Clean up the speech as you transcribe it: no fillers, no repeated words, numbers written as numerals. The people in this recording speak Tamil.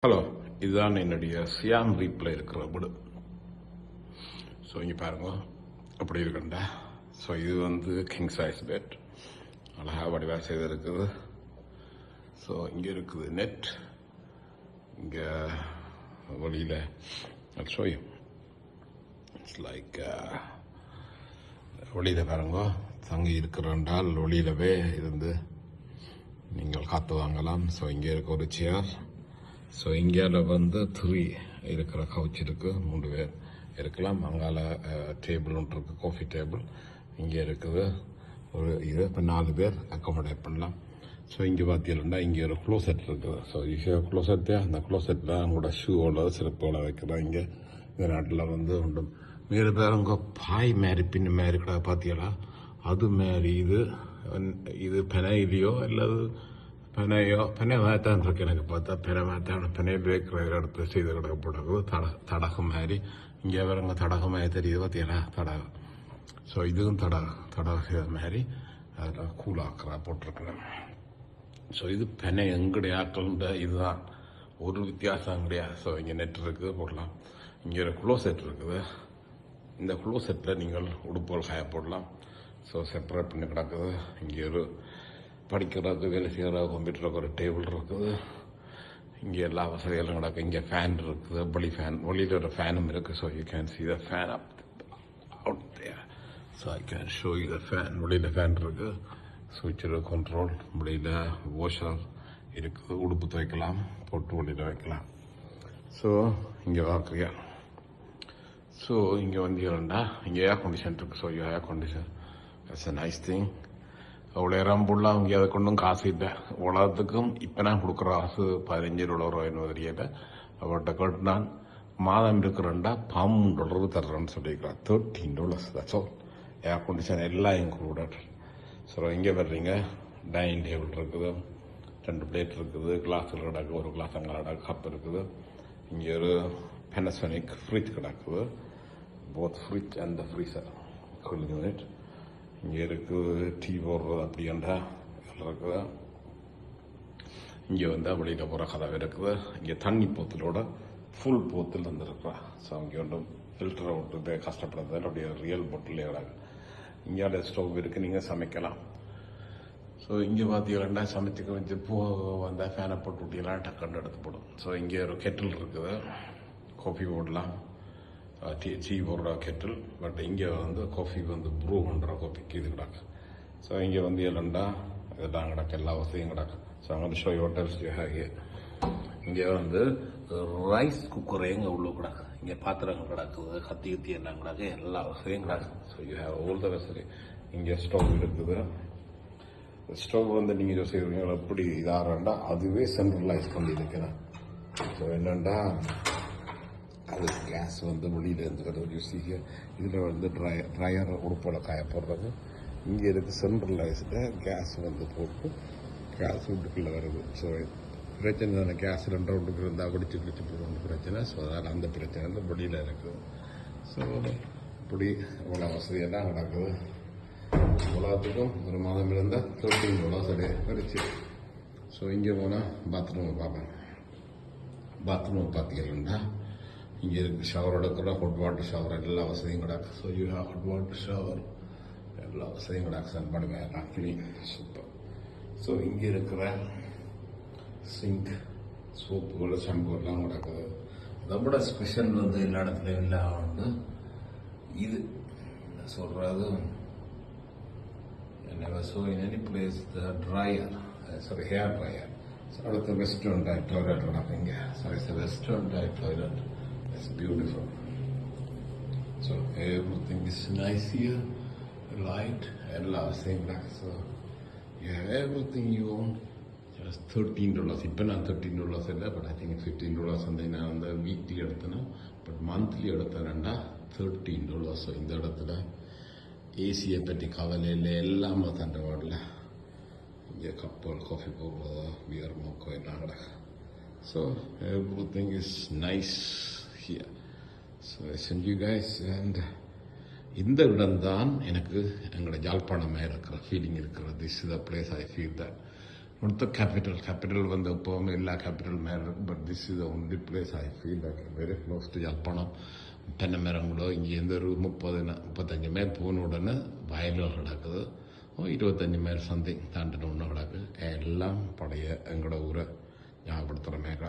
ஹலோ, இதுதான் என்னுடைய சியாம் ரீப்ல இருக்கிற வீடு. ஸோ இங்கே பாருங்க அப்படி இருக்குண்டா. ஸோ இது வந்து கிங் சைஸ் பெட், அழகாக வடிவாக செய்து இருக்குது. ஸோ இங்கே இருக்குது நெட், இங்கே வெளியில் ஷோயும் இட்ஸ் லைக் வெளியில் பாருங்க தங்கி இருக்கிறால் வெளியிலவே இருந்து நீங்கள் காற்று வாங்கலாம். ஸோ இங்கே இருக்க ஒரு சேர். ஸோ இந்தியாவில் வந்து 3 இருக்கிற கவுச் இருக்குது, 3 பேர் இருக்கலாம். அங்கால டேபிள் ஒன்று இருக்குது, காஃபி டேபிள் இங்கே இருக்குது. ஒரு இது இப்போ 4 பேர் அக்காமடேட் பண்ணலாம். ஸோ இங்கே பார்த்தீங்கன்னா இங்கே ஒரு க்ளோசெட் இருக்குது. ஸோ இங்கே க்ளோசெட்டு, அந்த க்ளோசெட்டில் அவங்களோட ஷூவோட செருப்போட வைக்கிறோம். இங்கே இந்த நாட்டில் வந்து உண்டு. வேறு பேருங்க பாய் மாரி பின்னு மாரி கூட பார்த்தீங்களா, அது மாரி இது பெனையிலையோ அல்லது பெனை மேத்தான் இருக்கு. எனக்கு பார்த்தா பெனை பேக்கிற இடத்துல செய்து கிடக்கப்படாது தடகம் மாதிரி. இங்கே வேறங்க தடகம் மாதிரி தெரியுது பார்த்தீங்களா, தடகம். ஸோ இதுவும் தடக மாதிரி அதில் கூலாக்கிறா போட்டிருக்கிறேன். ஸோ இது பெனை எங்களுடைய ஆக்கள்ன்ற இதுதான், ஒரு வித்தியாசம் கிடையாது. ஸோ இங்கே நெட் இருக்குது போடலாம். இங்கே ஒரு க்ளோசெட் இருக்குது. இந்த க்ளோசெட்டில் நீங்கள் உடுப்புகள் காய போடலாம். ஸோ செப்பரேட் பண்ணி கிடக்குது. இங்கே ஒரு படிக்கிறதுக்கு வேலை செய்கிற கம்ப்யூட்டருக்கு ஒரு டேபிள் இருக்குது. இங்கே எல்லா வசதிகளும் கிடக்கு. இங்கே ஃபேன் இருக்குது, வெளியில் ஒரு ஃபேனும் இருக்குது. So you can see the fan out there. So I can show you the fan. வெளியில் ஃபேன் இருக்குது, சுவிட்சர் கண்ட்ரோல், வெளியில் வாஷர் இருக்குது, உடுப்பு துவைக்கலாம், போட்டு வெளியில் வைக்கலாம். ஸோ இங்கே பார்க்குறியா. ஸோ இங்கே வந்து இரண்டா இங்கே ஏர் கண்டிஷன் இருக்குது. So air condition it's a nice thing. அவ்வளோ ரம்புள்ள அவங்க அதை கொண்டும் காசு இல்லை உலகத்துக்கும். இப்போ நான் கொடுக்குற காசு 15 ரூபா தெரியல. அவர்கிட்ட கேட்டுனான் மாதம் இருக்கிறேன்டா $13 தர்றேன்னு சொல்லியிருக்கிறான். $13 தட்ஸ் ஆல். ஏர் கண்டிஷன் எல்லாம் இன்க்ளூடட். ஸோ இங்கே வர்றீங்க, டைனிங் டேபிள் இருக்குது, 2 பிளேட் இருக்குது, கிளாஸில் கிடக்கு, ஒரு கிளாஸ் அங்கே கிடக்கு, கப் இருக்குது. இங்கே ஒரு பெனசோனிக் ஃப்ரிட்ஜ் கிடக்குது, both fridge and freezer cooling unit. இங்கே இருக்குது டீ போடுறது அப்படின்டா இருக்குது. இங்கே வந்து வெளியில் போகிற கதவு இருக்குது. இங்கே தண்ணி போத்தலோட ஃபுல் போத்தில் வந்துருக்குறா. ஸோ அங்கே ஒன்றும் ஃபில்டரை விட்டு கஷ்டப்படுறது அப்படியே ரியல் பொட்டில் கிடக்கு. இங்கே ஸ்டவ் இருக்குது, நீங்கள் சமைக்கலாம். ஸோ இங்கே பார்த்தீங்கன்னா சமைச்சுக்க வச்சு வந்தால் ஃபேனை போட்டு விட்டியெல்லாம் டக்குன்னு எடுத்து போடும். ஸோ இங்கே ஒரு கெட்டில் இருக்குது, காஃபி போடலாம், டீ போடுற கெட்டில். பட் இங்கே வந்து காஃபி வந்து ப்ரூ பண்ணுற காஃபிக்கு இது கிடக்கு. ஸோ இங்கே வந்து இல்லைண்டா இதெல்லாம் கிடக்கு, எல்லா வசதியும் கிடக்கு. ஸோ அங்கே ஷோ ஹோட்டல்ஸ் இங்கே வந்து ரைஸ் குக்கரே இங்கே உள்ள கிடக்கு. இங்கே பாத்திரங்கள் கிடக்குது, கத்தி எல்லாம் கிடக்கு, எல்லா வசதியும் கிடக்கு. So you have all the வசதி. இங்கே ஸ்டவ் இருக்குது. ஸ்டவ் வந்து நீங்கள் செய்வீங்க எப்படி இதாகண்டா அதுவே சென்ட்ரலைஸ் பண்ணி இருக்கிறேன். ஸோ என்னண்டா அது கேஸ் வந்து வெளியில் இருந்துக்கிறது யூசிக்க. இதில் வந்து ட்ரையர் உடுப்போட காய போடுறது. இங்கே இருக்குது சென்ட்ரலைஸ்டு கேஸ் வந்து போட்டு கேஸ் வீட்டுக்குள்ளே வருது. ஸோ பிரச்சனை தானே, கேஸ் 2 வீட்டுக்கு இருந்தால் பிடிச்சி போடுறது பிரச்சனை. ஸோ அதனால் அந்த பிரச்சனை வந்து வெளியில் இருக்குது. ஸோ இப்படி இவ்வளோ வசதியெல்லாம் நடக்குது. உலகத்துக்கும் ஒரு மாதம் இருந்தால் $13 சரியாக கிடைச்சி. ஸோ இங்கே போனால் பாத்ரூமை பார்ப்பேன். பாத்ரூமை பார்த்தீங்கன்னா இங்கே இருக்குது, ஷவர் எடுக்கிற ஹாட் வாட்டர் ஷவர் எல்லா வசதியும் கிடக்கு. So you have hot water shower, எல்லா வசதியும் கிடக்கு. சாப்பாடு வேணாம், கிளீன், சூப்பர். ஸோ இங்கே இருக்கிற சிங்க், சோப்புகள், ஷாம்பு எல்லாம் கிடக்குது. அதை விட ஸ்பெஷல் வந்து எல்லா இடத்துலையும் எல்லாம் வந்து இது சொல்கிறது never saw in any place the dryer, hair dryer. So அடுத்த western type toilet கிடக்குங்க. So it's a western type toilet. It's beautiful. So everything is nice here. Light and same black. So you have everything you want. Just $13. இப்போ நான் $13 இல்லை, பட் ஐ திங்க் $15 வந்து நான் வந்து வீக்லி எடுத்தேன்னா, பட் மந்த்லி எடுத்தேன்னா $13. ஸோ இந்த இடத்துல ஏசியை பற்றி கவலை இல்லை, எல்லாமே தண்டவாடில். இங்கே கப்பல் காஃபி போடுறதா பியர் மோக்கோ எல்லாம் கிடக்கு. So everything is nice here. So I sent you guys. And இந்த இடம்தான் எனக்கு எங்களோட ஜாழ்ப்பாணமாக இருக்கிற ஃபீலிங் இருக்கிறது. This is the place I feel that Not the capital when the poem illa capital matter, but this is the only place I feel like very close to Jalpanam. தென்னைமரங்களோ இங்கேருந்து ஒரு 30-35 மைல் போன உடனே வயல்கள் கிடக்குது. 25 மைல் சம்திங் தாண்டின ஒன்று கிடக்கு. எல்லாம் பழைய எங்களோட ஊரை ஞாபகப்படுத்துகிற மேலே